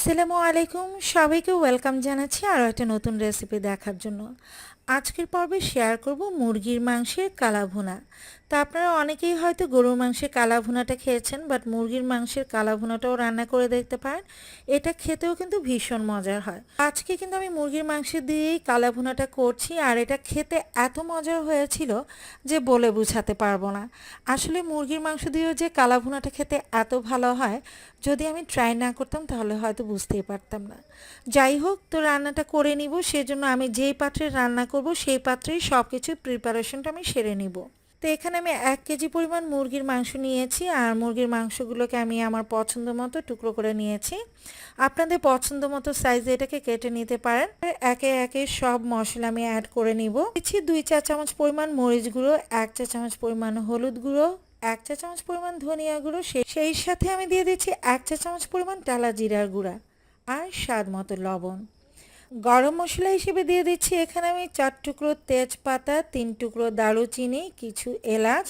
আসসালামু আলাইকুম, সবাইকে ওয়েলকাম জানাচ্ছি আরও একটা নতুন রেসিপি দেখার জন্য। আজকের পর্বে শেয়ার করব মুরগির মাংসের কালা ভুনা। তো আপনারা অনেকেই হয়তো গরুর মাংসের কালা ভুনাটা খেয়েছেন, বাট মুরগির মাংসের কালা ভুনাটাও রান্না করে দেখতে পারেন। এটা খেতেও কিন্তু ভীষণ মজার হয়। আজকে কিন্তু আমি মুরগির মাংস দিয়েই কালা ভুনাটা করছি, আর এটা খেতে এত মজার হয়েছিল যে বলে বোঝাতে পারবো না। আসলে মুরগির মাংস দিয়েও যে কালা ভুনাটা খেতে এত ভালো হয়, যদি আমি ট্রাই না করতাম তাহলে হয়তো বুঝতেই পারতাম না। যাই হোক, তো রান্নাটা করে নিব, সেজন্য আমি যেই পাত্রে রান্না করব সেই পাত্রেই সব কিছু প্রিপারেশনটা আমি সেরে নিব। তো এখানে আমি 1 কেজি পরিমাণ মুরগির মাংস নিয়েছি, আর মুরগির মাংসগুলোকে আমি আমার পছন্দ মতো টুকরো করে নিয়েছি। আপনাদের পছন্দ মতো সাইজে এটাকে কেটে নিতে পারেন। একে একে সব মশলা আমি অ্যাড করে নিব। দিচ্ছি 2 চা-চামচ পরিমাণ মরিচ গুঁড়ো, 1 চা-চামচ পরিমাণ হলুদ গুঁড়ো, 1 চা-চামচ পরিমাণ ধনিয়া গুঁড়ো, সেই সাথে আমি দিয়ে দিচ্ছি 1 চা-চামচ পরিমাণ টালা জিরার গুঁড়া, আর স্বাদ মতো লবণ। গরম মশলা হিসেবে দিয়ে দিচ্ছি এখানে আমি 4 টুকরো তেজপাতা, 3 টুকরো দারুচিনি, কিছু এলাচ,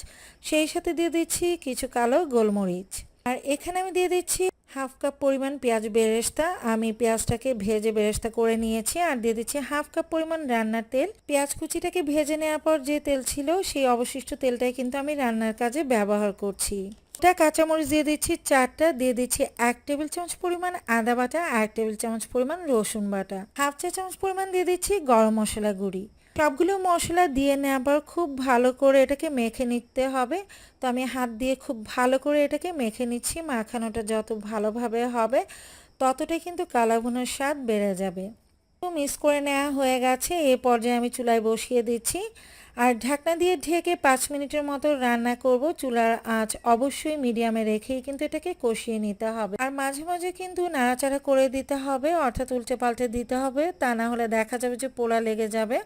সেই সাথে দিয়ে দিচ্ছি কিছু কালো গোলমরিচ। আর এখানে আমি দিয়ে দিচ্ছি হাফ কাপ পরিমাণ পেঁয়াজ বেরেস্তা। আমি পেঁয়াজটাকে ভেজে বেরেস্তা করে নিয়েছি। আর দিয়ে দিচ্ছি হাফ কাপ পরিমাণ রান্নার তেল। পেঁয়াজ কুচিটাকে ভেজে নেওয়ার পর যে তেল ছিল সেই অবশিষ্ট তেলটাই কিন্তু আমি রান্নার কাজে ব্যবহার করছি। কাঁচামরিচ দিয়ে দিচ্ছি 4টা, দিয়ে দিচ্ছি 1 টেবিল চামচ পরিমাণ আদা বাটা, 1 টেবিল চামচ পরিমাণ রসুন বাটা, হাফ চা চামচ পরিমাণ দিয়ে দিচ্ছি গরম মশলা গুঁড়ি। সবগুলো মশলা দিয়ে নেওয়ার পর খুব ভালো করে এটাকে মেখে নিতে হবে। তো আমি হাত দিয়ে খুব ভালো করে এটাকে মেখে নিচ্ছি। মাখানোটা যত ভালোভাবে হবে ততটাই কিন্তু কালা ভুনার স্বাদ বেড়ে যাবে। তো মিক্স করে নেওয়া হয়ে গেছে। এই পর্যায়ে আমি চুলায় বসিয়ে দিচ্ছি, আর ঢাকনা দিয়ে ঢেকে 5 মিনিটের মতো রান্না করব। চুলার আঁচ অবশ্যই মিডিয়ামে রেখেই কিন্তু এটাকে কষিয়ে নিতে হবে, আর মাঝে মাঝে কিন্তু নাড়াচাড়া করে দিতে হবে, অর্থাৎ উল্টে পাল্টে দিতে হবে, তা না হলে দেখা যাবে যে পোড়া লেগে যাবে।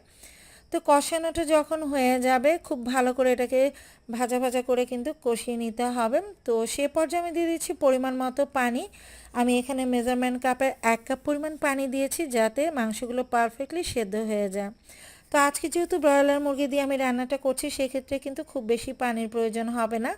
তো কষানোটা যখন হয়ে যাবে খুব ভালো করে এটাকে ভাজা ভাজা করে কিন্তু কষিয়ে নিতে হবে। তো সে পর্যায়ে আমি দিয়ে দিচ্ছি পরিমাণ মতো পানি। আমি এখানে মেজারমেন্ট কাপের 1 কাপ পরিমাণ পানি দিয়েছি, যাতে মাংসগুলো পারফেক্টলি সেদ্ধ হয়ে যায়। তো আজকে যেহেতু ব্রয়লার মুরগি দিয়ে আমি রান্নাটা করছি, সেক্ষেত্রে কিন্তু খুব বেশি পানির প্রয়োজন হবে না,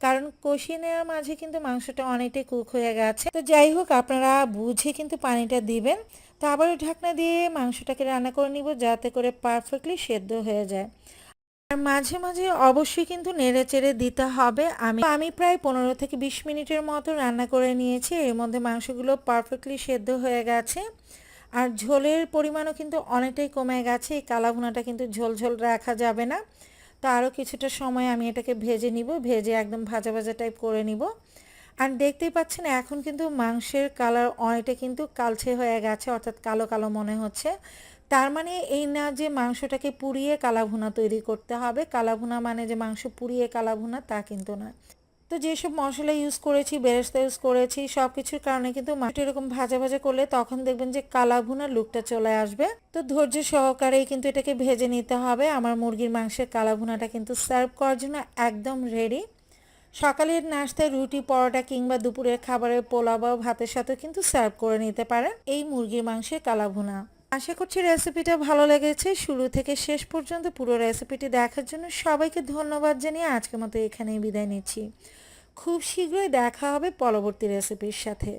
কারণ কষিয়ে নেওয়ার মাঝে কিন্তু মাংসটা অনেকটাই কুক হয়ে গেছে। তো যাই হোক, আপনারা বুঝে কিন্তু পানিটা দিবেন। তো আবারও ঢাকনা দিয়ে মাংসটাকে রান্না করে নিব, যাতে করে পারফেক্টলি সেদ্ধ হয়ে যায়। আর মাঝে মাঝে অবশ্যই কিন্তু নেড়ে চেড়ে দিতে হবে। আমি প্রায় 15 থেকে 20 মিনিটের মতো রান্না করে নিয়েছি। এর মধ্যে মাংসগুলো পারফেক্টলি সেদ্ধ হয়ে গেছে, আর ঝোলের পরিমাণও কিন্তু অনেকটাই কমে গেছে। এই কালা ভুনাটা কিন্তু ঝোল ঝোল রাখা যাবে না। তো আরও কিছুটা সময় আমি এটাকে ভেজে নিব, ভেজে একদম ভাজা ভাজা টাইপ করে নিব। আর দেখতেই পাচ্ছেন এখন কিন্তু মাংসের কালার অনেকটা কিন্তু কালচে হয়ে গেছে, অর্থাৎ কালো কালো মনে হচ্ছে। তার মানে এই না যে মাংসটাকে পুড়িয়ে কালা ভুনা তৈরি করতে হবে। কালা ভুনা মানে যে মাংস পুড়িয়ে কালা ভুনা, তা কিন্তু না। তো যেসব মশলা ইউজ করেছি, বেরেস্তা ইউজ করেছি, সব কিছুর কারণে কিন্তু মাংসটা এরকম ভাজা ভাজা করলে তখন দেখবেন যে কালা ভুনা লুকটা চলে আসবে। তো ধৈর্য সহকারেই কিন্তু এটাকে ভেজে নিতে হবে। আমার মুরগির মাংসের কালা ভুনাটা কিন্তু সার্ভ করার জন্য একদম রেডি। সকালের নাস্তায় রুটি, পরোটা কিংবা দুপুরের খাবারের পোলাও বা ভাতের সাথে কিন্তু সার্ভ করে নিতে পারেন এই মুরগির মাংসের কালা ভুনা। আশা করছি রেসিপিটা ভালো লেগেছে। শুরু থেকে শেষ পর্যন্ত পুরো রেসিপিটি দেখার জন্য সবাইকে ধন্যবাদ জানিয়ে আজকের মতো এখানেই বিদায় নিচ্ছি। খুব শীঘ্রই দেখা হবে পরবর্তী রেসিপির সাথে।